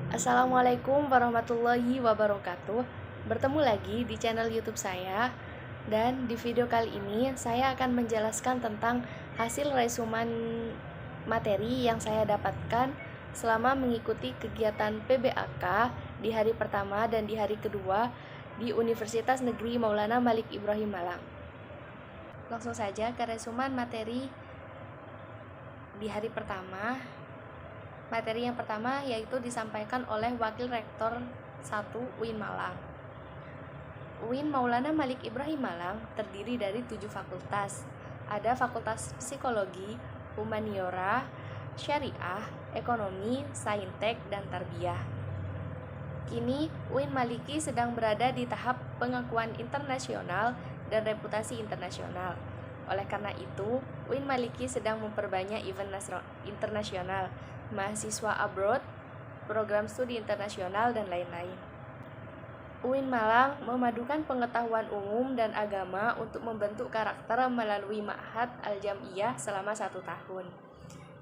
Assalamualaikum warahmatullahi wabarakatuh. Bertemu lagi di channel YouTube saya. Dan di video kali ini saya akan menjelaskan tentang hasil resumen materi yang saya dapatkan selama mengikuti kegiatan PBAK di hari pertama dan di hari kedua di Universitas Negeri Maulana Malik Ibrahim Malang. Langsung saja ke resumen materi di hari pertama. Materi yang pertama yaitu disampaikan oleh Wakil Rektor 1 UIN Malang. UIN Maulana Malik Ibrahim Malang terdiri dari 7 fakultas. Ada Fakultas Psikologi, Humaniora, Syariah, Ekonomi, Saintek, dan Tarbiyah. Kini UIN Maliki sedang berada di tahap pengakuan internasional dan reputasi internasional. Oleh karena itu, UIN Maliki sedang memperbanyak event internasional, mahasiswa abroad, program studi internasional, dan lain-lain. UIN Malang memadukan pengetahuan umum dan agama untuk membentuk karakter melalui Ma'had Al-Jam'iyah selama 1 tahun.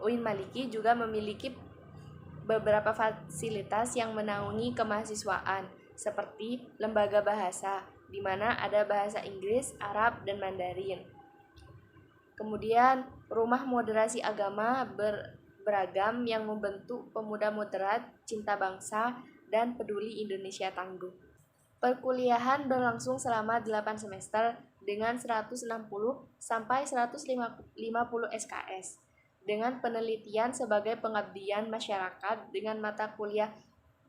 UIN Maliki juga memiliki beberapa fasilitas yang menaungi kemahasiswaan, seperti lembaga bahasa, di mana ada bahasa Inggris, Arab, dan Mandarin. Kemudian, rumah moderasi agama beragam yang membentuk pemuda moderat, cinta bangsa, dan peduli Indonesia tangguh. Perkuliahan berlangsung selama 8 semester dengan 160 sampai 150 SKS, dengan penelitian sebagai pengabdian masyarakat dengan mata kuliah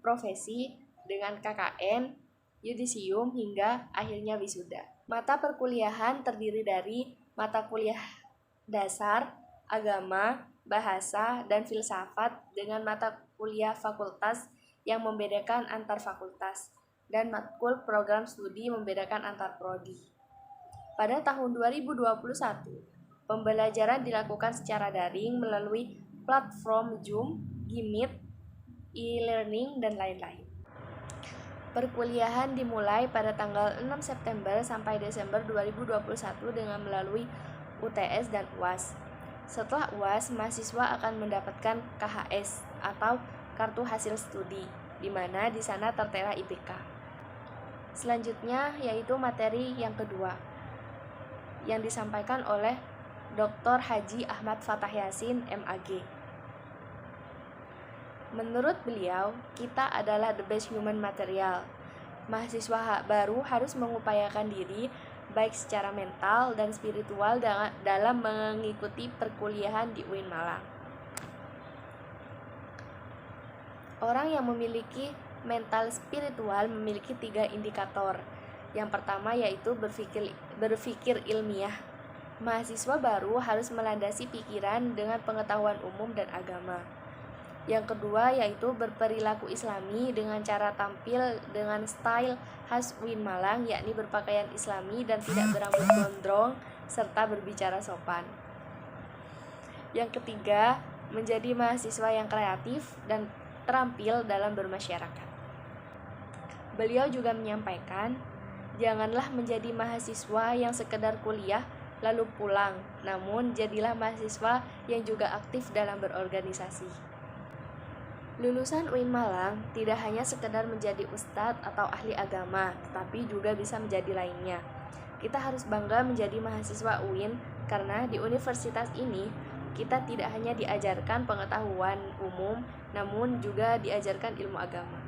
profesi, dengan KKN, yudisium, hingga akhirnya wisuda. Mata perkuliahan terdiri dari mata kuliah dasar, agama, bahasa, dan filsafat dengan mata kuliah fakultas yang membedakan antar fakultas, dan matkul program studi membedakan antar prodi. Pada tahun 2021, pembelajaran dilakukan secara daring melalui platform Zoom, Gmeet, e-learning, dan lain-lain. Perkuliahan dimulai pada tanggal 6 September sampai Desember 2021 dengan melalui UTS dan UAS. Setelah UAS, mahasiswa akan mendapatkan KHS atau kartu hasil studi, di mana di sana tertera IPK. Selanjutnya yaitu materi yang kedua yang disampaikan oleh Dr. Haji Ahmad Fatah Yasin, MAG. Menurut beliau, kita adalah the best human material. Mahasiswa baru harus mengupayakan diri baik secara mental dan spiritual dalam mengikuti perkuliahan di UIN Malang. Orang yang memiliki mental spiritual memiliki 3 indikator. Yang pertama yaitu berpikir ilmiah. Mahasiswa baru harus melandasi pikiran dengan pengetahuan umum dan agama. Yang kedua yaitu berperilaku islami dengan cara tampil dengan style khas UIN Malang, yakni berpakaian islami dan tidak berambut gondrong serta berbicara sopan. Yang ketiga, menjadi mahasiswa yang kreatif dan terampil dalam bermasyarakat. Beliau juga menyampaikan, janganlah menjadi mahasiswa yang sekedar kuliah lalu pulang, namun jadilah mahasiswa yang juga aktif dalam berorganisasi. Lulusan UIN Malang tidak hanya sekedar menjadi ustadz atau ahli agama, tetapi juga bisa menjadi lainnya. Kita harus bangga menjadi mahasiswa UIN karena di universitas ini kita tidak hanya diajarkan pengetahuan umum, namun juga diajarkan ilmu agama.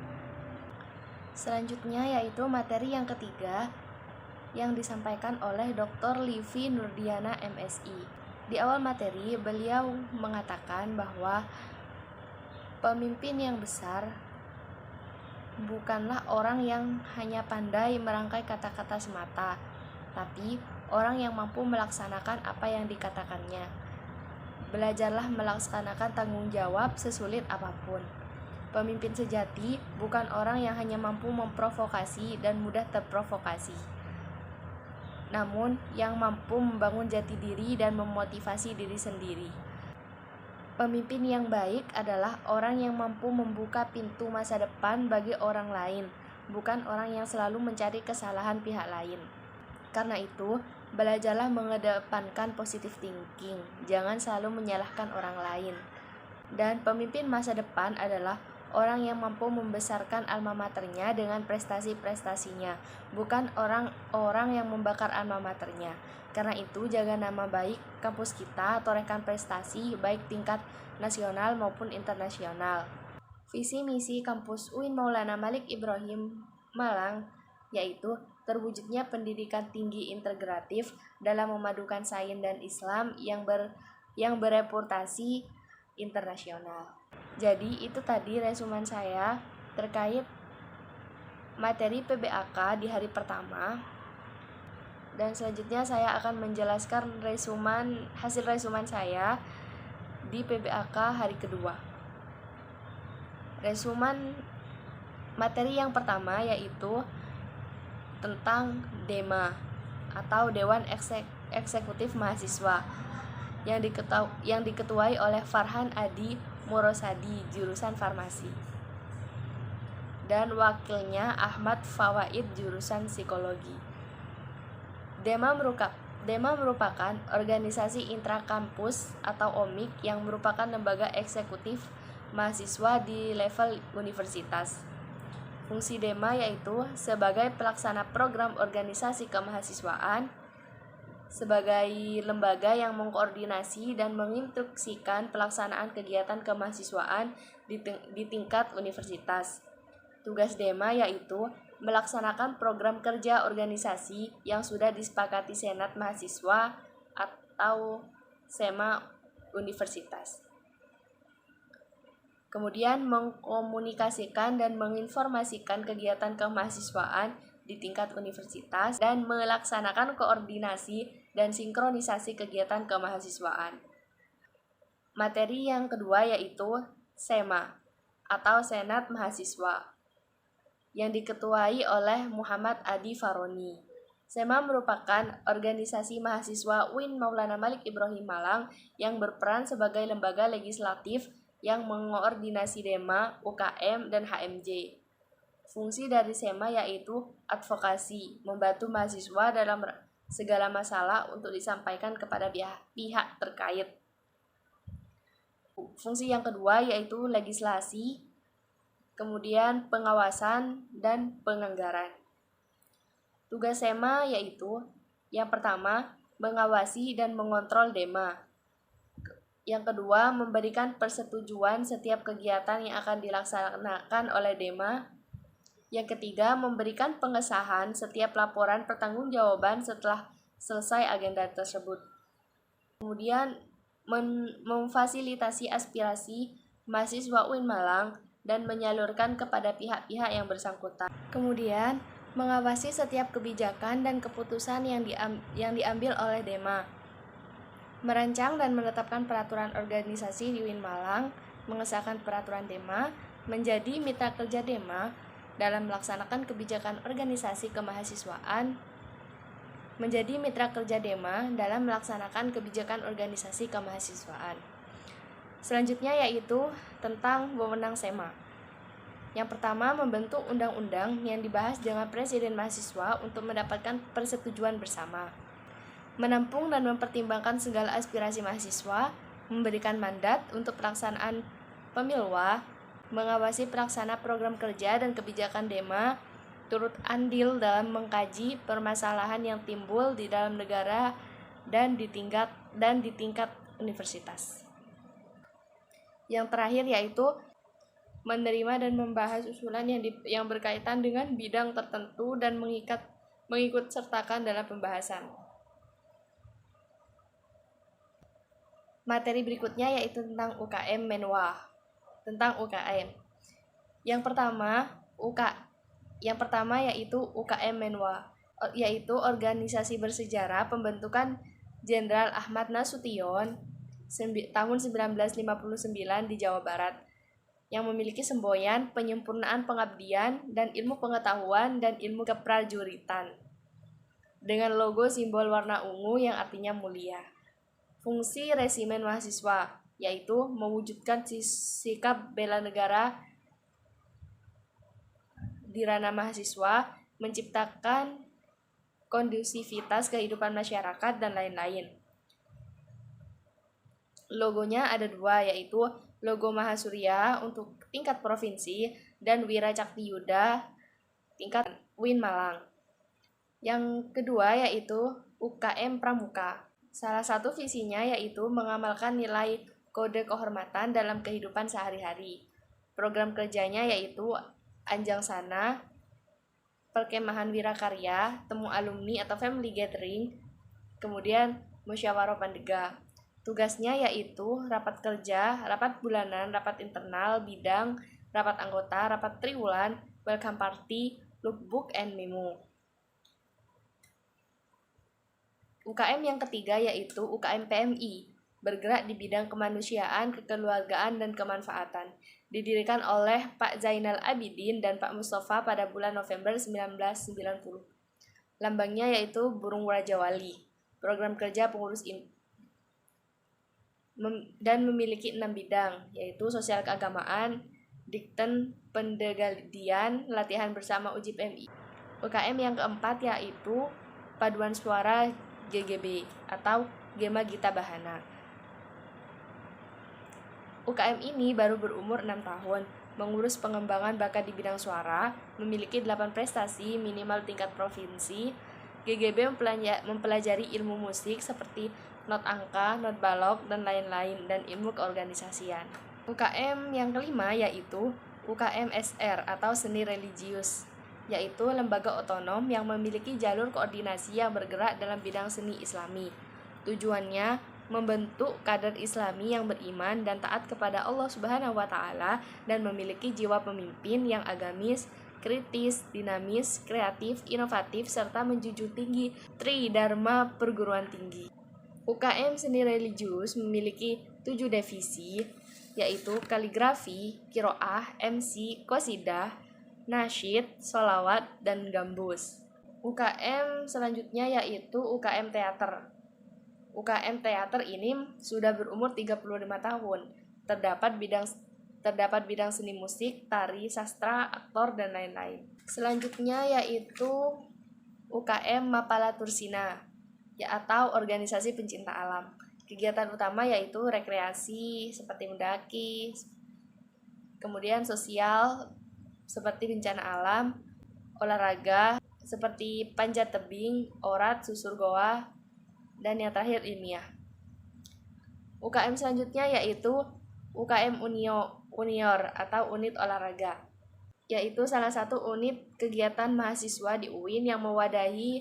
Selanjutnya yaitu materi yang ketiga yang disampaikan oleh Dr. Livi Nurdiana, MSI. Di awal materi, beliau mengatakan bahwa pemimpin yang besar bukanlah orang yang hanya pandai merangkai kata-kata semata, tapi orang yang mampu melaksanakan apa yang dikatakannya. Belajarlah melaksanakan tanggung jawab sesulit apapun. Pemimpin sejati bukan orang yang hanya mampu memprovokasi dan mudah terprovokasi, namun yang mampu membangun jati diri dan memotivasi diri sendiri. Pemimpin yang baik adalah orang yang mampu membuka pintu masa depan bagi orang lain, bukan orang yang selalu mencari kesalahan pihak lain. Karena itu, belajarlah mengedepankan positive thinking, jangan selalu menyalahkan orang lain. Dan pemimpin masa depan adalah orang yang mampu membesarkan alma maternya dengan prestasi-prestasinya, bukan orang-orang yang membakar alma maternya. Karena itu, jaga nama baik kampus kita, torehkan prestasi baik tingkat nasional maupun internasional. Visi misi kampus UIN Maulana Malik Ibrahim Malang yaitu terwujudnya pendidikan tinggi integratif dalam memadukan sains dan Islam yang bereputasi internasional. Jadi itu tadi resumen saya terkait materi PBAK di hari pertama. Dan selanjutnya saya akan menjelaskan hasil resumen saya di PBAK hari kedua. Resumen materi yang pertama yaitu tentang DEMA atau Dewan Eksekutif Mahasiswa yang diketuai oleh Farhan Adi Murosadi jurusan farmasi dan wakilnya Ahmad Fawaid jurusan psikologi. DEMA merupakan organisasi intrakampus atau OMIK yang merupakan lembaga eksekutif mahasiswa di level universitas. Fungsi DEMA yaitu sebagai pelaksana program organisasi kemahasiswaan, sebagai lembaga yang mengkoordinasi dan menginstruksikan pelaksanaan kegiatan kemahasiswaan di tingkat universitas. Tugas DEMA yaitu melaksanakan program kerja organisasi yang sudah disepakati Senat Mahasiswa atau SEMA Universitas. Kemudian mengkomunikasikan dan menginformasikan kegiatan kemahasiswaan di tingkat universitas dan melaksanakan koordinasi dan sinkronisasi kegiatan kemahasiswaan. Materi yang kedua yaitu SEMA atau Senat Mahasiswa yang diketuai oleh Muhammad Adi Faroni. SEMA merupakan organisasi mahasiswa UIN Maulana Malik Ibrahim Malang yang berperan sebagai lembaga legislatif yang mengoordinasi DEMA, UKM, dan HMJ. Fungsi dari SEMA yaitu advokasi, membantu mahasiswa dalam segala masalah untuk disampaikan kepada pihak terkait. Fungsi yang kedua yaitu legislasi, kemudian pengawasan, dan penganggaran. Tugas SEMA yaitu yang pertama, mengawasi dan mengontrol DEMA. Yang kedua, memberikan persetujuan setiap kegiatan yang akan dilaksanakan oleh DEMA. Yang ketiga, memberikan pengesahan setiap laporan pertanggungjawaban setelah selesai agenda tersebut. Kemudian, memfasilitasi aspirasi mahasiswa UIN Malang dan menyalurkan kepada pihak-pihak yang bersangkutan. Kemudian, mengawasi setiap kebijakan dan keputusan yang diambil oleh DEMA. Merancang dan menetapkan peraturan organisasi di UIN Malang, mengesahkan peraturan DEMA, menjadi mitra kerja DEMA dalam melaksanakan kebijakan organisasi kemahasiswaan, menjadi mitra kerja DEMA dalam melaksanakan kebijakan organisasi kemahasiswaan. Selanjutnya yaitu tentang wewenang SEMA. Yang pertama, membentuk undang-undang yang dibahas dengan Presiden mahasiswa untuk mendapatkan persetujuan bersama. Menampung dan mempertimbangkan segala aspirasi mahasiswa, memberikan mandat untuk pelaksanaan pemilwa, mengawasi pelaksana program kerja dan kebijakan DEMA, turut andil dalam mengkaji permasalahan yang timbul di dalam negara dan di tingkat universitas. Yang terakhir yaitu menerima dan membahas usulan yang berkaitan dengan bidang tertentu dan mengikut sertakan dalam pembahasan. Materi berikutnya yaitu tentang UKM Menwa. Tentang UKM. Yang pertama yaitu UKM Menwa, yaitu organisasi bersejarah pembentukan Jenderal Ahmad Nasution tahun 1959 di Jawa Barat, yang memiliki semboyan penyempurnaan pengabdian dan ilmu pengetahuan dan ilmu keprajuritan, dengan logo simbol warna ungu yang artinya mulia. Fungsi resimen mahasiswa yaitu mewujudkan sikap bela negara di ranah mahasiswa, menciptakan kondusivitas kehidupan masyarakat, dan lain-lain. Logonya ada dua, yaitu Logo Mahasurya untuk tingkat provinsi, dan Wira Cakti Yuda tingkat UIN Malang. Yang kedua yaitu UKM Pramuka. Salah satu visinya yaitu mengamalkan nilai kode kehormatan dalam kehidupan sehari-hari. Program kerjanya yaitu Anjang Sana, Perkemahan Wirakarya, Temu Alumni atau Family Gathering, kemudian Musyawarah Pandega. Tugasnya yaitu rapat kerja, rapat bulanan, rapat internal, bidang, rapat anggota, rapat triwulan, welcome party, lookbook, and memo. UKM yang ketiga yaitu UKM PMI, bergerak di bidang kemanusiaan, kekeluargaan, dan kemanfaatan. Didirikan oleh Pak Zainal Abidin dan Pak Mustafa pada bulan November 1990. Lambangnya yaitu burung Raja Wali. Program kerja pengurus dan memiliki 6 bidang, yaitu sosial keagamaan, dikten pendegadian, latihan bersama uji PMI. UKM yang keempat yaitu Paduan Suara GGB atau Gema Gita Bahana. UKM ini baru berumur 6 tahun, mengurus pengembangan bakat di bidang suara, memiliki 8 prestasi minimal tingkat provinsi. GGB mempelajari ilmu musik seperti not angka, not balok, dan lain-lain, dan ilmu keorganisasian. UKM yang kelima yaitu UKM SR atau Seni Religius, yaitu lembaga otonom yang memiliki jalur koordinasi yang bergerak dalam bidang seni Islami. Tujuannya membentuk kader Islami yang beriman dan taat kepada Allah Subhanahu wa Ta'ala dan memiliki jiwa pemimpin yang agamis, kritis, dinamis, kreatif, inovatif, serta menjunjung tinggi Tridharma perguruan tinggi. UKM Seni Religius memiliki 7 divisi, yaitu kaligrafi, kiroah, MC, qasidah, nasyid, sholawat, dan gambus. UKM selanjutnya yaitu UKM Teater. UKM Teater ini sudah berumur 35 tahun. Terdapat bidang seni musik, tari, sastra, aktor, dan lain-lain. Selanjutnya yaitu UKM Mapala Tursina, atau organisasi pencinta alam. Kegiatan utama yaitu rekreasi seperti mendaki, kemudian sosial seperti bencana alam, olahraga seperti panjat tebing, orat, susur goa, dan yang terakhir ilmiah. UKM selanjutnya yaitu UKM Unior atau unit olahraga, yaitu salah satu unit kegiatan mahasiswa di UIN yang mewadahi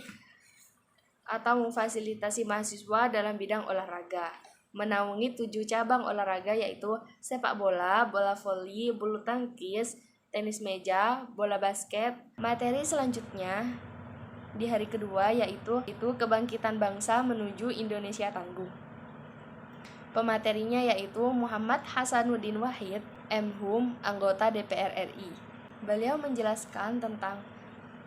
atau memfasilitasi mahasiswa dalam bidang olahraga. Menaungi 7 cabang olahraga yaitu sepak bola, bola voli, bulu tangkis, tenis meja, bola basket. Materi selanjutnya di hari kedua yaitu kebangkitan bangsa menuju Indonesia tangguh. Pematerinya yaitu Muhammad Hasanuddin Wahid, MHum, anggota DPR RI. Beliau menjelaskan tentang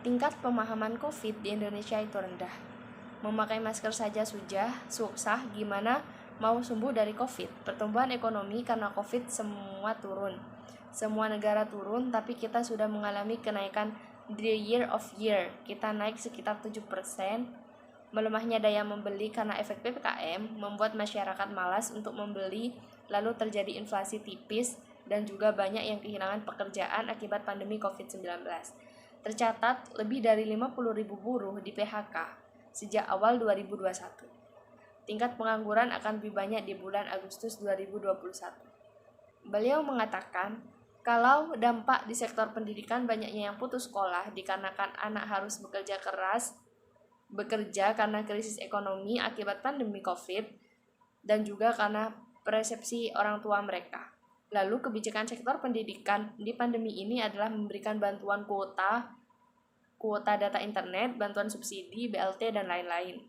tingkat pemahaman COVID di Indonesia itu rendah. Memakai masker saja susah, gimana mau sembuh dari COVID? Pertumbuhan ekonomi karena COVID semua turun. Semua negara turun, tapi kita sudah mengalami kenaikan the year of year. Kita naik sekitar 7%. Melemahnya daya membeli karena efek PPKM membuat masyarakat malas untuk membeli, lalu terjadi inflasi tipis, dan juga banyak yang kehilangan pekerjaan akibat pandemi COVID-19. Tercatat lebih dari 50.000 buruh di PHK sejak awal 2021. Tingkat pengangguran akan lebih banyak di bulan Agustus 2021. Beliau mengatakan, kalau dampak di sektor pendidikan banyaknya yang putus sekolah dikarenakan anak harus bekerja karena krisis ekonomi akibat pandemi COVID, dan juga karena persepsi orang tua mereka. Lalu kebijakan sektor pendidikan di pandemi ini adalah memberikan bantuan kuota data internet, bantuan subsidi, BLT, dan lain-lain.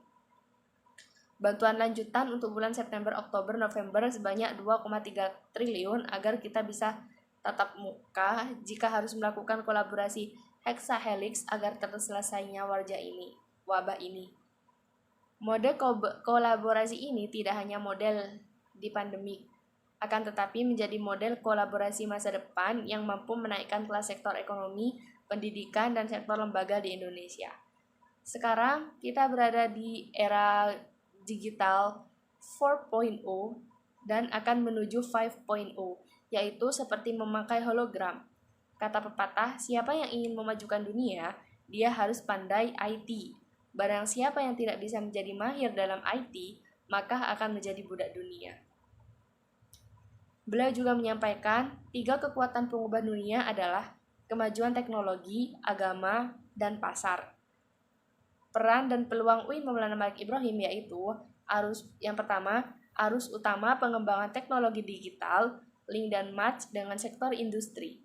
Bantuan lanjutan untuk bulan September, Oktober, November sebanyak 2,3 triliun agar kita bisa tatap muka jika harus melakukan kolaborasi hexahelix agar terselesainya wabah ini. Mode kolaborasi ini tidak hanya model di pandemi, akan tetapi menjadi model kolaborasi masa depan yang mampu menaikkan kelas sektor ekonomi, pendidikan, dan sektor lembaga di Indonesia. Sekarang kita berada di era digital 4.0 dan akan menuju 5.0, yaitu seperti memakai hologram. Kata pepatah, siapa yang ingin memajukan dunia, dia harus pandai IT. Barang siapa yang tidak bisa menjadi mahir dalam IT, maka akan menjadi budak dunia. Beliau juga menyampaikan, 3 kekuatan pengubah dunia adalah kemajuan teknologi, agama, dan pasar. Peran dan peluang UI Maulana Malik Ibrahim yaitu yang pertama, arus utama pengembangan teknologi digital, link dan match dengan sektor industri.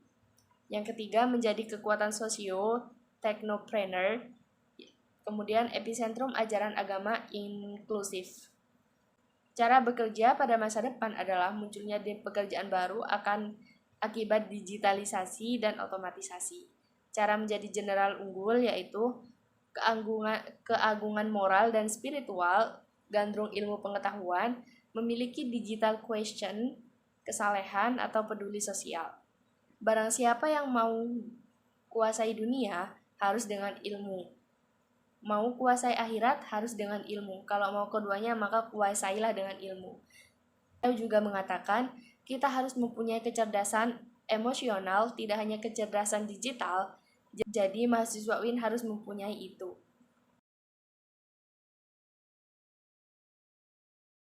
Yang ketiga, menjadi kekuatan sosio-teknopreneur, kemudian epicentrum ajaran agama inklusif. Cara bekerja pada masa depan adalah munculnya pekerjaan baru akan akibat digitalisasi dan otomatisasi. Cara menjadi jenderal unggul yaitu keagungan moral dan spiritual, gandrung ilmu pengetahuan, memiliki digital question, kesalehan atau peduli sosial. Barang siapa yang mau kuasai dunia harus dengan ilmu. Mau kuasai akhirat harus dengan ilmu. Kalau mau keduanya maka kuasailah dengan ilmu. Beliau juga mengatakan kita harus mempunyai kecerdasan emosional, tidak hanya kecerdasan digital. Jadi mahasiswa UIN harus mempunyai itu.